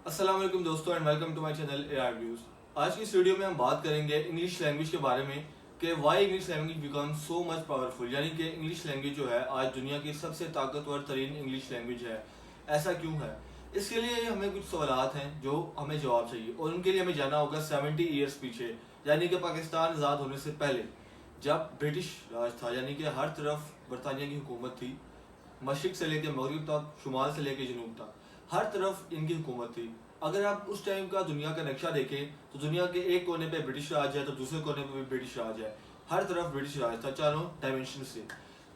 अस्सलाम वालेकुम दोस्तों and welcome to my channel AR views. आज की इस वीडियो में हम बात करेंगे इंग्लिश लैंग्वेज के बारे में कि why English language become so much powerful, यानी कि इंग्लिश लैंग्वेज जो है आज दुनिया की सबसे ताकतवर तरीन इंग्लिश लैंग्वेज है। ऐसा क्यों है? इसके लिए हमें कुछ सवालात हैं जो हमें जवाब चाहिए और उनके लिए हमें जाना होगा 70 ईयर्स पीछे, यानी कि पाकिस्तान आज़ाद होने से पहले, जब ब्रिटिश राज था, यानी कि हर तरफ बरतानिया की हुकूमत थी। मशरिक से लेकर मगरब तक, शुमाल से लेकर जनूब तक, हर तरफ इनकी हुकूमत थी। अगर आप उस टाइम का दुनिया का नक्शा देखें तो दुनिया के एक कोने पे ब्रिटिश राज है तो दूसरे कोने पे भी ब्रिटिश राज है। हर तरफ ब्रिटिश राज था चारों डायमेंशन से।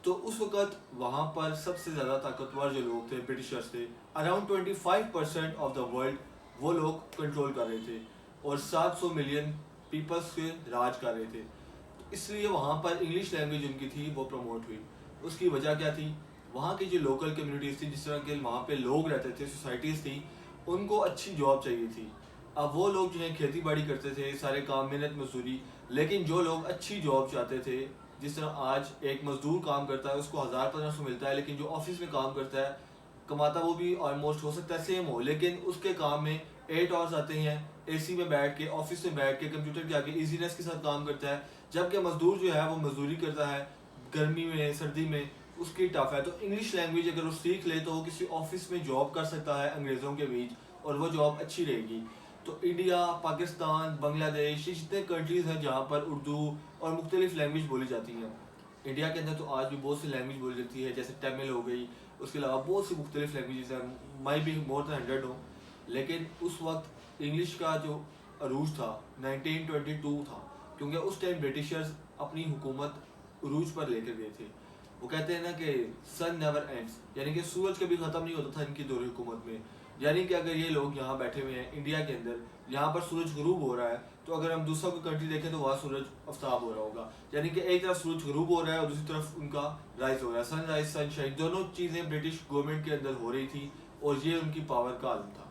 तो उस वक्त वहाँ पर सबसे ज़्यादा ताकतवर जो लोग थे ब्रिटिशर्स थे। अराउंड 25% ऑफ द वर्ल्ड वो लोग कंट्रोल कर रहे थे और 700 मिलियन पीपल्स के राज कर रहे थे। तो इसलिए वहाँ पर इंग्लिश लैंग्वेज उनकी थी वो प्रमोट हुई। उसकी वजह क्या थी? वहाँ की जो लोकल कम्युनिटीज़ थी, जिस तरह के वहाँ पे लोग रहते थे, सोसाइटीज़ थी, उनको अच्छी जॉब चाहिए थी। अब वो लोग जो है खेती बाड़ी करते थे, सारे काम मेहनत मजदूरी, लेकिन जो लोग अच्छी जॉब चाहते थे, जिस तरह आज एक मजदूर काम करता है उसको 1000-1500 मिलता है, लेकिन जो ऑफिस में काम करता है कमाता वो भी ऑलमोस्ट हो सकता है सेम हो, लेकिन उसके काम में 8 आवर्स आते हैं, एसी में बैठ के, ऑफिस में बैठ के, कंप्यूटर के आगे इजीनेस के साथ काम करता है। जबकि मजदूर जो है वो मजदूरी करता है गर्मी में, सर्दी में, उसकी टफ है। तो इंग्लिश लैंग्वेज अगर वो सीख ले तो वो किसी ऑफिस में जॉब कर सकता है अंग्रेज़ों के बीच और वो जॉब अच्छी रहेगी। तो इंडिया, पाकिस्तान, बांग्लादेश, ये जितने कंट्रीज़ हैं जहाँ पर उर्दू और मुख्तलिफ लैंग्वेज बोली जाती हैं। इंडिया के अंदर तो आज भी बहुत सी लैंग्वेज बोली जाती है, जैसे तमिल हो गई, उसके अलावा बहुत सी मुख्तलिफ लैंग्वेजेस हैं, माई भी मोर दैन 100 हो। लेकिन उस वक्त इंग्लिश का जो अरूज था 1922 था, क्योंकि उस टाइम ब्रिटिशर्स अपनी हुकूमत अरूज पर लेकर गए थे। वो कहते हैं ना कि सन नेवर एंड्स, यानी कि सूरज कभी ख़त्म नहीं होता था इनकी दौर हुकूमत में। यानी कि अगर ये लोग यहाँ बैठे हुए हैं इंडिया के अंदर, यहाँ पर सूरज गरूब हो रहा है, तो अगर हम दूसरा कोई कंट्री देखें तो वहाँ सूरज आफ्ताब हो रहा होगा। यानी कि एक तरफ सूरज गरूब हो रहा है और दूसरी तरफ उनका राइज हो रहा है। सन राइज, सन शाइन, दोनों चीज़ें ब्रिटिश गवर्नमेंट के अंदर हो रही थी और ये उनकी पावर का आलम था।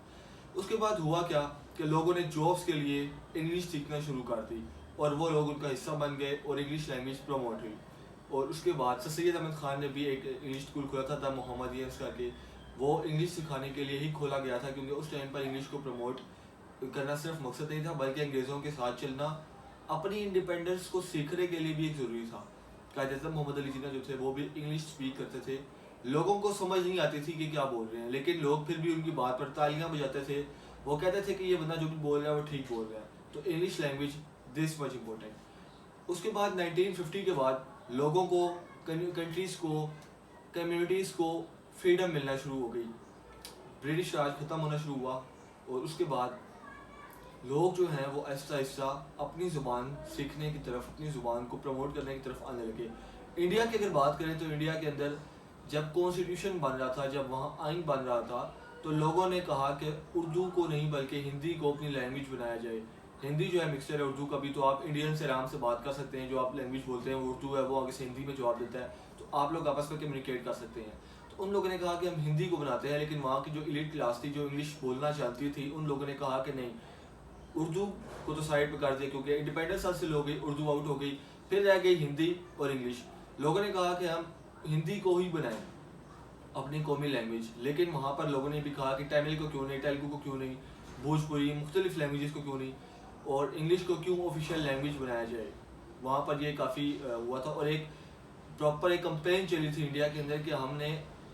उसके बाद हुआ क्या कि लोगों ने जॉब्स के लिए इंग्लिश सीखना शुरू कर दी और वो लोग उनका हिस्सा बन गए और इंग्लिश लैंग्वेज प्रमोट हुई। और उसके बाद सर सैयद अहमद ख़ान ने भी एक इंग्लिश स्कूल खोला था, द मोहम्मदियंस करके। वो इंग्लिश सिखाने के लिए ही खोला गया था, क्योंकि उस टाइम पर इंग्लिश को प्रमोट करना सिर्फ मकसद नहीं था, बल्कि अंग्रेज़ों के साथ चलना अपनी इंडिपेंडेंस को सीखने के लिए भी एक ज़रूरी था। कायद-ए-आज़म मोहम्मद अली जिन्ना जो थे वो भी इंग्लिश स्पीक करते थे। लोगों को समझ नहीं आती थी कि क्या बोल रहे हैं, लेकिन लोग फिर भी उनकी बात पर तालियां बजाते थे। वो कहते थे कि ये बंदा जो भी बोल रहा है वो ठीक बोल रहा है। तो English language this much important. उसके बाद 1950 के बाद लोगों को, कंट्रीज़ को, कम्युनिटीज़ को फ्रीडम मिलना शुरू हो गई। ब्रिटिश राज ख़त्म होना शुरू हुआ और उसके बाद लोग जो हैं वो आहिस्ता आहिस्ता अपनी ज़ुबान सीखने की तरफ, अपनी ज़ुबान को प्रमोट करने की तरफ आने लगे। इंडिया की अगर बात करें तो इंडिया के अंदर जब कॉन्स्टिट्यूशन बन रहा था, जब वहाँ आइन बन रहा था, तो लोगों ने कहा कि उर्दू को नहीं बल्कि हिंदी को अपनी लैंग्वेज बनाया जाए। हिंदी जो है मिक्सचर है उर्दू का भी, तो आप इंडियन से आराम से बात कर सकते हैं। जो आप लैंग्वेज बोलते हैं वो उर्दू है, वो आगे से हिंदी में जवाब देता है, तो आप लोग आपस में कम्युनिकेट कर सकते हैं। तो उन लोगों ने कहा कि हम हिंदी को बनाते हैं, लेकिन वहाँ की जो एलीट क्लास थी, जो इंग्लिश बोलना चाहती थी, उन लोगों ने कहा कि नहीं, उर्दू को तो साइड पे कर दिया, क्योंकि इंडिपेंडेंस हासिल हो गई, उर्दू आउट हो गई, फिर रह गई हिंदी और इंग्लिश। लोगों ने कहा कि हम हिंदी को ही बनाएं अपनी कौमी लैंग्वेज, लेकिन वहाँ पर लोगों ने भी कहा कि तमिल को क्यों नहीं, तेलुगु को क्यों नहीं, भोजपुरी, मुख्तलिफ लैंग्वेजेस को क्यों नहीं, और इंग्लिश को क्यों ऑफिशियल लैंग्वेज बनाया जाए। वहाँ पर ये काफ़ी हुआ था और एक प्रॉपर एक कंपेन चली थी इंडिया के अंदर कि हमने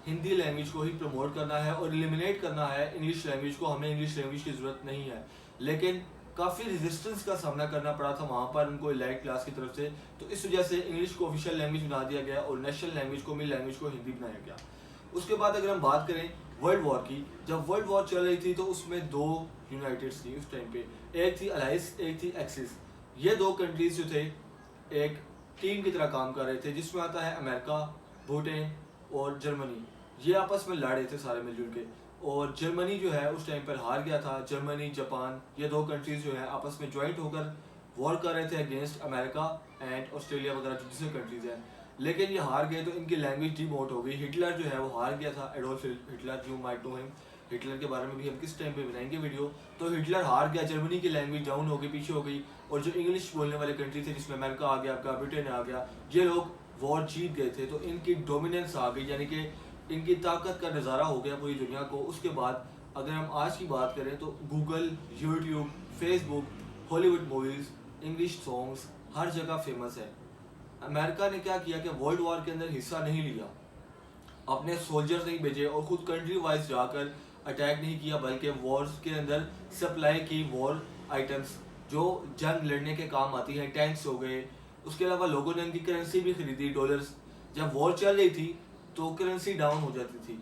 हिंदी लैंग्वेज को ही प्रमोट करना है और एलिमिनेट करना है इंग्लिश लैंग्वेज को, हमें इंग्लिश लैंग्वेज की ज़रूरत नहीं है। लेकिन काफ़ी रेजिस्टेंस का सामना करना पड़ा था वहाँ पर उनको एलाइट क्लास की तरफ से। तो इस वजह से इंग्लिश को ऑफिशियल लैंग्वेज बना दिया गया और नेशनल लैंग्वेज को, मिल लैंग्वेज को हिंदी बनाया गया। उसके बाद अगर हम बात करें वर्ल्ड वॉर की, जब वर्ल्ड वॉर चल रही थी तो उसमें दो यूनाइटेड्स थी उस टाइम पे, एक थी अलाइस, एक थी एक्सिस। ये दो कंट्रीज जो थे एक टीम की तरह काम कर रहे थे, जिसमें आता है अमेरिका, ब्रिटेन और जर्मनी। ये आपस में लड़ रहे थे सारे मिलजुल के, और जर्मनी जो है उस टाइम पर हार गया था। जर्मनी, जापान, ये दो कंट्रीज जो है आपस में ज्वाइंट होकर वॉर कर रहे थे अगेंस्ट अमेरिका एंड ऑस्ट्रेलिया वगैरह जो दूसरे कंट्रीज हैं, लेकिन ये हार गए तो इनकी लैंग्वेज डिमोट हो गई। हिटलर जो है वो हार गया था, Adolf Hitler, you might know him. Hitler के बारे में भी हम किस टाइम पे बनाएंगे वीडियो। तो हिटलर हार गया, जर्मनी की लैंग्वेज डाउन हो गई, पीछे हो गई, और जो इंग्लिश बोलने वाले कंट्री थे जिसमें अमेरिका आ गया, आपका ब्रिटेन आ गया, ये लोग वॉर जीत गए थे। तो इनकी डोमिनेंस आ गई, यानी कि इनकी ताकत का नज़ारा हो गया पूरी दुनिया को। उसके बाद اگر ہم آج کی بات کریں تو گوگل، یوٹیوب، فیس بک، ہالی ووڈ موویز، انگلش سانگس ہر جگہ فیمس ہے. امریکہ نے کیا کیا کہ ورلڈ وار کے اندر حصہ نہیں لیا، اپنے سولجرز نہیں بھیجے اور خود کنٹری وائز جا کر اٹیک نہیں کیا، بلکہ وارز کے اندر سپلائی کی وار آئٹمس جو جنگ لڑنے کے کام آتی ہیں، ٹینکس ہو گئے. اس کے علاوہ لوگوں نے ان کی کرنسی بھی خریدی، ڈالرز. جب وار چل رہی تھی تو کرنسی ڈاؤن ہو جاتی تھی.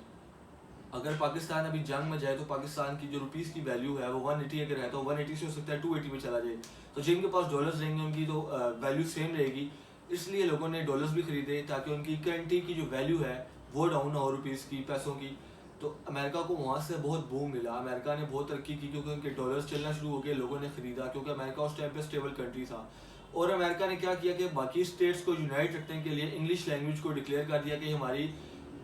اگر پاکستان ابھی جنگ میں جائے تو پاکستان کی جو روپیز کی ویلیو ہے وہ 180 اگر ہے تو 180 سے ہو سکتا ہے 280 میں چلا جائے. تو جن کے پاس ڈالرز رہیں گے ان کی تو ویلیو سیم رہے گی. اس لیے لوگوں نے ڈالرز بھی خریدے تاکہ ان کی کرنسی کی جو ویلیو ہے وہ ڈاؤن نہ ہو روپیز کی، پیسوں کی. تو امریکہ کو وہاں سے بہت بوم ملا، امریکہ نے بہت ترقی کی کیونکہ ان کے ڈالرز چلنا شروع ہو گئے، لوگوں نے خریدا کیونکہ امریکہ اس ٹائم پہ اسٹیبل کنٹری تھا. اور امریکہ نے کیا کیا کہ باقی اسٹیٹس کو یونائٹ رکھنے کے لیے انگلش لینگویج کو ڈکلیئر کر دیا کہ ہماری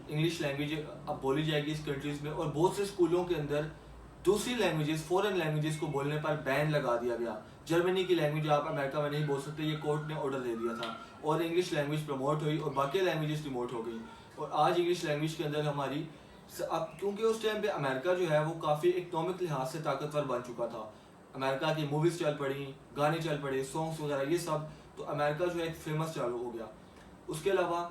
انگلش لینگویج اب بولی جائے گی اس کنٹریز میں. اور بہت سے اسکولوں کے اندر دوسری لینگویجز، فورن لینگویجز کو بولنے پر بین لگا دیا گیا. جرمنی کی لینگویج آپ امریکہ میں نہیں بول سکتے، یہ کورٹ نے آرڈر دے دیا تھا. اور انگلش لینگویج پروموٹ ہوئی اور باقی لینگویجز ڈیموٹ ہو گئی. اور آج انگلش لینگویج کے اندر ہماری اب کیونکہ اس ٹائم پہ امریکہ جو ہے وہ کافی اکنامک لحاظ سے طاقتور بن چکا تھا، امریکہ کی موویز چل پڑی، گانے چل پڑے، سانگس وغیرہ یہ سب، تو امریکہ جو ہے ایک فیمس چالو ہو گیا. اس کے علاوہ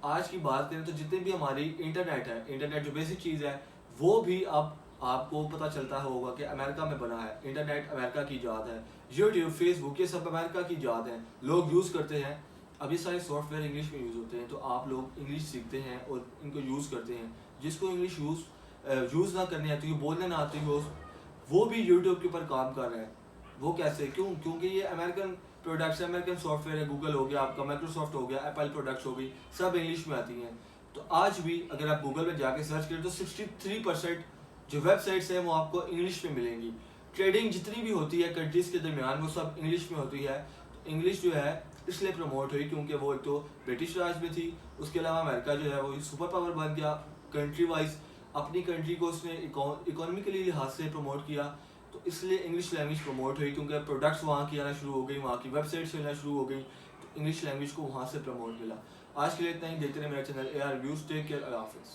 آج کی بات کریں تو جتنے بھی ہماری انٹرنیٹ ہے، انٹرنیٹ جو بیسک چیز ہے وہ بھی اب آپ کو پتہ چلتا ہوگا کہ امریکہ میں بنا ہے. انٹرنیٹ امریکہ کی ایجاد ہے، یوٹیوب، فیس بک یہ سب امریکہ کی ایجاد ہیں، لوگ یوز کرتے ہیں. اب یہ سارے سافٹ ویئر انگلش میں یوز ہوتے ہیں تو آپ لوگ انگلش سیکھتے ہیں اور ان کو یوز کرتے ہیں. جس کو انگلش یوز نہ کرنی آتی ہو، بولنے نہ آتی ہو، وہ بھی یوٹیوب کے اوپر کام کر رہے ہیں. وہ کیسے؟ کیونکہ یہ American products, American soft where ہے. گوگل ہو گیا آپ کا، مائکروسافٹ ہو گیا، ایپل پروڈکٹس ہو گئی، سب انگلش میں آتی ہیں. تو آج بھی اگر آپ گوگل میں جا کے سرچ کریں تو 63% جو ویب سائٹس ہیں وہ آپ کو انگلش میں ملیں گی. ٹریڈنگ جتنی بھی ہوتی ہے کنٹریز کے درمیان وہ سب انگلش میں ہوتی ہے. تو انگلش جو ہے اس لیے پروموٹ ہوئی کیونکہ وہ ایک تو برٹش راج میں تھی، اس کے علاوہ امریکہ جو ہے وہ سپر پاور بن گیا کنٹری وائز، اپنی کنٹری کو اس نے اکانومیکلی لحاظ سے پروموٹ کیا. تو اس لیے انگلش لینگویج پروموٹ ہوئی کیونکہ پروڈکٹس وہاں کی آنا شروع ہو گئی، وہاں کی ویب سائٹس چلنا شروع ہو گئی، تو انگلش لینگویج کو وہاں سے پروموٹ ملا. آج کے لیے اتنا ہی. دیکھتے رہے میرا channel AR Reviews. Take care, اللہ حافظ.